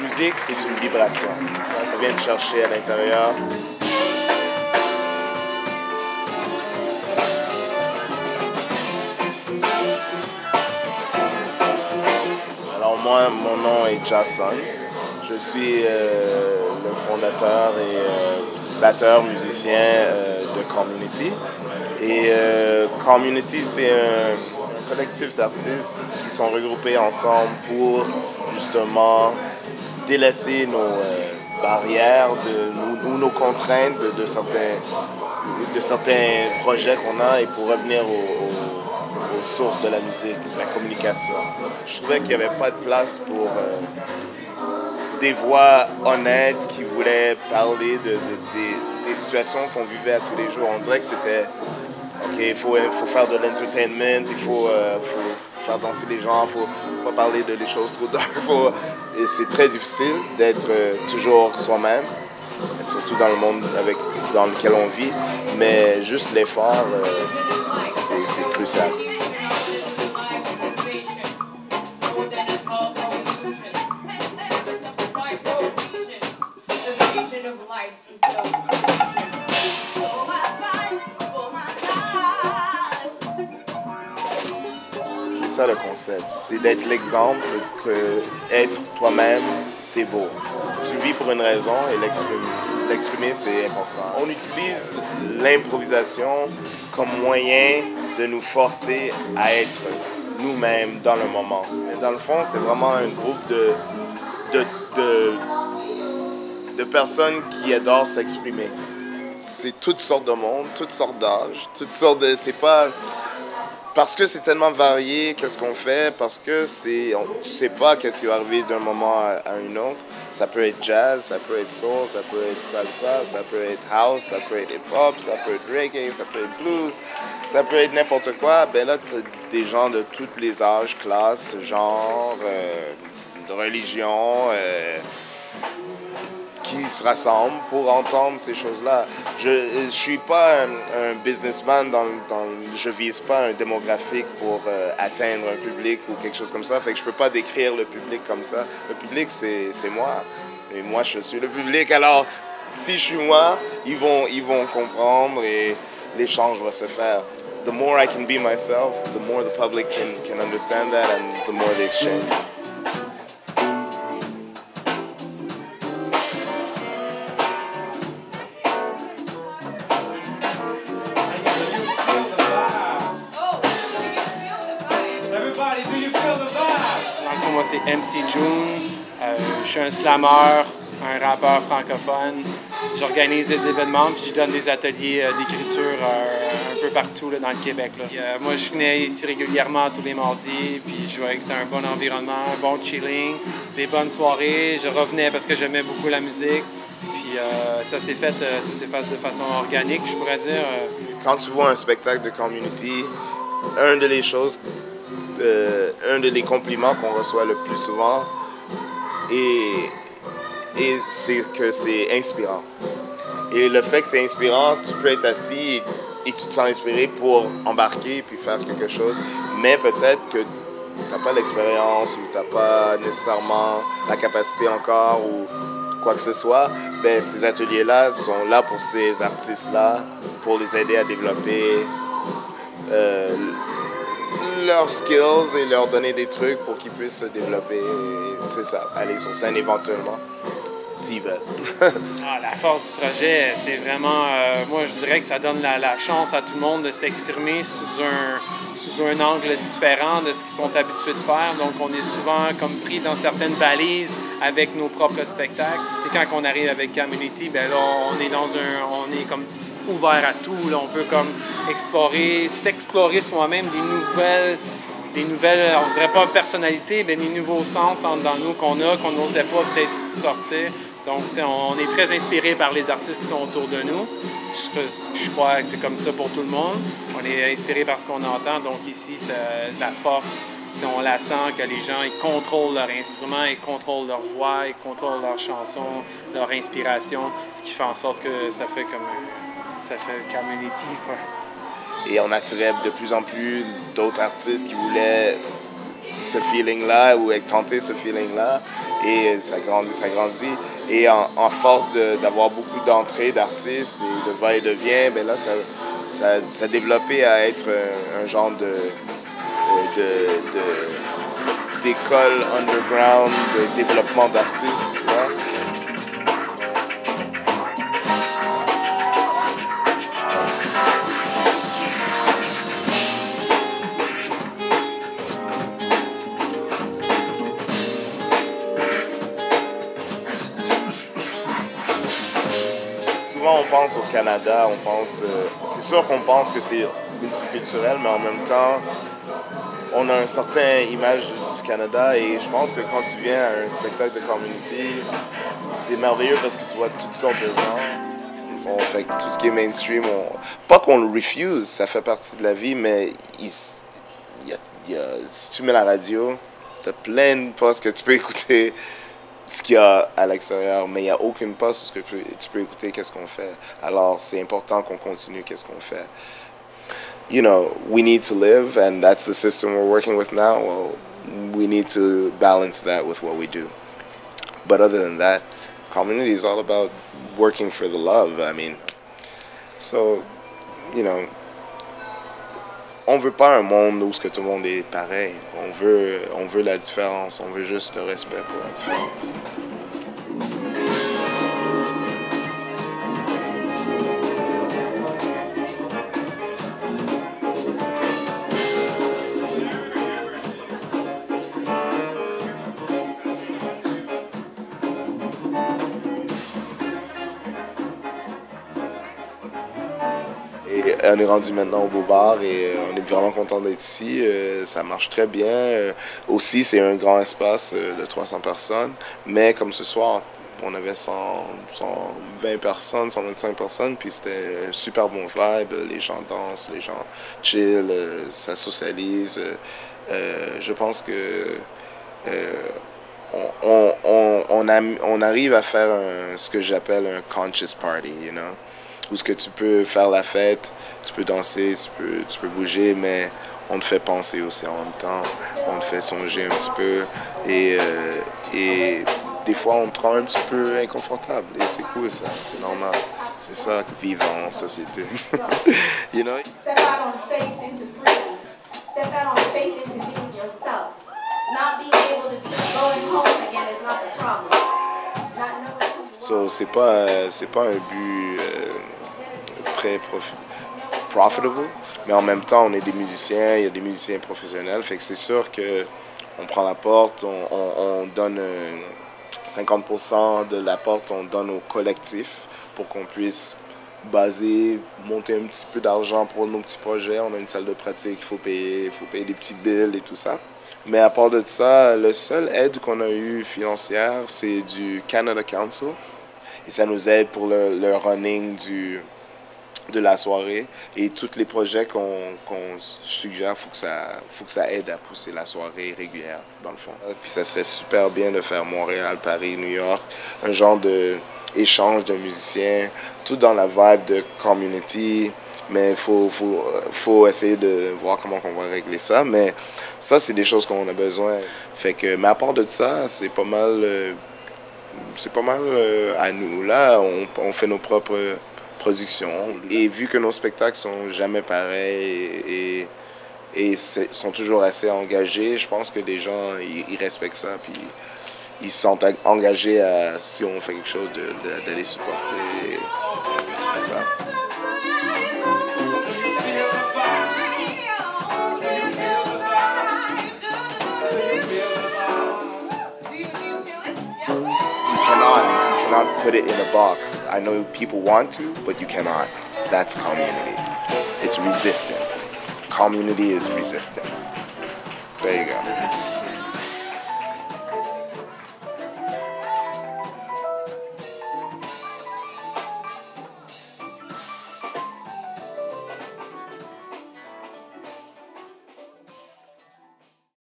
musique, c'est une vibration. Ça vient te chercher à l'intérieur. Alors moi, mon nom est Jason. Je suis le fondateur et batteur musicien de Community. Et Community, c'est un collectif d'artistes qui sont regroupés ensemble pour justement délaisser nos barrières ou nos contraintes de certains projets qu'on a et pour revenir aux sources de la musique, de la communication. Je trouvais qu'il n'y avait pas de place pour des voix honnêtes qui voulaient parler des situations qu'on vivait à tous les jours. On dirait que c'était OK, il faut faire de l'entertainment, il faut faire danser les gens, il ne faut pas parler de des choses trop dark. Et c'est très difficile d'être toujours soi-même, surtout dans le monde dans lequel on vit, mais juste l'effort, c'est crucial. C'est ça le concept, c'est d'être l'exemple que être toi-même, c'est beau. Tu vis pour une raison et l'exprimer, c'est important. On utilise l'improvisation comme moyen de nous forcer à être nous-mêmes dans le moment. Et dans le fond, c'est vraiment un groupe de personnes qui adorent s'exprimer. C'est toutes sortes de monde, toutes sortes d'âges, toutes sortes de... C'est pas... Parce que c'est tellement varié, qu'est-ce qu'on fait, parce que tu sais pas qu'est-ce qui va arriver d'un moment à un autre. Ça peut être jazz, ça peut être soul, ça peut être salsa, ça peut être house, ça peut être hip-hop, ça peut être reggae, ça peut être blues, ça peut être n'importe quoi. Ben là, tu as des gens de tous les âges, classes, genres, de religion, qui se rassemblent pour entendre ces choses-là. Je suis pas un businessman, je vise pas un démographique pour atteindre un public ou quelque chose comme ça. Fait que je peux pas décrire le public comme ça. Le public, c'est moi. Et moi, je suis le public. Alors, si je suis moi, ils vont comprendre et l'échange va se faire. The more I can be myself, the more the public can understand that and the more they exchange. Moi, c'est MC June. Je suis un slammer, un rappeur francophone. J'organise des événements puis je donne des ateliers d'écriture un peu partout là, dans le Québec. Là. Moi, je venais ici régulièrement tous les mardis puis je voyais que c'était un bon environnement, un bon chilling, des bonnes soirées. Je revenais parce que j'aimais beaucoup la musique. Puis ça s'est fait de façon organique, je pourrais dire. Quand tu vois un spectacle de Community, un des compliments qu'on reçoit le plus souvent, et c'est que c'est inspirant. Et le fait que c'est inspirant, tu peux être assis et tu te sens inspiré pour embarquer puis faire quelque chose, mais peut-être que tu n'as pas l'expérience ou tu n'as pas nécessairement la capacité encore ou quoi que ce soit, ben ces ateliers-là sont là pour ces artistes-là, pour les aider à développer leurs skills et leur donner des trucs pour qu'ils puissent se développer. C'est ça, aller sur scène éventuellement, s'ils veulent. La force du projet, c'est vraiment... moi, je dirais que ça donne la chance à tout le monde de s'exprimer sous un angle différent de ce qu'ils sont habitués de faire. Donc, on est souvent comme pris dans certaines balises avec nos propres spectacles. Et quand on arrive avec Community, ben là, on est comme ouvert à tout. Là. On peut comme s'explorer soi-même des nouvelles, on dirait pas personnalités, mais des nouveaux sens dans nous qu'on n'osait pas peut-être sortir. Donc, on est très inspiré par les artistes qui sont autour de nous. Je crois que c'est comme ça pour tout le monde. On est inspiré par ce qu'on entend. Donc ici, la force, on la sent que les gens ils contrôlent leur instrument, ils contrôlent leur voix, ils contrôlent leurs chansons, leur inspiration, ce qui fait en sorte que ça fait Community, quoi. Et on attirait de plus en plus d'autres artistes qui voulaient ce feeling-là ou tenter ce feeling-là. Et ça grandit, ça grandit. Et en force d'avoir beaucoup d'entrées d'artistes et de va-et-vient, ben là, ça a développé à être un genre d'école underground de développement d'artistes, tu vois. Souvent, on pense au Canada, c'est sûr qu'on pense que c'est multiculturel, mais en même temps, on a une certaine image du Canada et je pense que quand tu viens à un spectacle de community, c'est merveilleux parce que tu vois toutes sortes de gens. On fait tout ce qui est mainstream, pas qu'on le refuse, ça fait partie de la vie, mais si tu mets la radio, tu as plein de postes que tu peux écouter ce qu'il y a à l'extérieur, mais il n'y a aucune poste où tu peux écouter qu'est-ce qu'on fait. Alors, c'est important qu'on continue qu'est-ce qu'on fait. You know, we need to live, and that's the system we're working with now. Well, we need to balance that with what we do. But other than that, community is all about working for the love. I mean, so, you know, on veut pas un monde où tout le monde est pareil. On veut la différence. On veut juste le respect pour la différence. Et on est rendu maintenant au Beau Bar et on est vraiment content d'être ici. Ça marche très bien. Aussi, c'est un grand espace de 300 personnes. Mais comme ce soir, on avait 120 personnes, 125 personnes. Puis c'était un super bon vibe. Les gens dansent, les gens chill, ça socialise. Je pense que on arrive à faire ce que j'appelle un conscious party, you know? Où ce que tu peux faire la fête, tu peux danser, tu peux bouger, mais on te fait penser aussi en même temps, on te fait songer un petit peu et des fois on te rend un petit peu inconfortable et c'est cool ça, c'est normal, c'est ça vivre en société. You know? Step out on faith into freedom. Step out on faith into being yourself. Not being able to be going home again is not the problem. Not knowing who you So c'est pas un but très profitable, mais en même temps, on est des musiciens, il y a des musiciens professionnels, fait que c'est sûr que on prend la porte, on donne 50% de la porte, on donne au collectif pour qu'on puisse monter un petit peu d'argent pour nos petits projets. On a une salle de pratique, il faut payer des petits bills et tout ça. Mais à part de ça, le seul aide qu'on a eu financière, c'est du Canada Council. Et ça nous aide pour le running de la soirée. Et tous les projets qu'on suggère, il faut que ça aide à pousser la soirée régulière, dans le fond. Puis ça serait super bien de faire Montréal, Paris, New York, un genre d'échange de musiciens, tout dans la vibe de community. Mais il faut essayer de voir comment on va régler ça. Mais ça, c'est des choses qu'on a besoin. Fait que, mais à part de ça, c'est pas mal à nous. Là, on fait nos propres productions. Et vu que nos spectacles sont jamais pareils et sont toujours assez engagés, je pense que les gens, ils respectent ça. Puis ils sont engagés à, si on fait quelque chose, d'aller supporter. C'est ça. You cannot put it in a box. I know people want to, but you cannot. That's community. It's resistance. Community is resistance. There you go.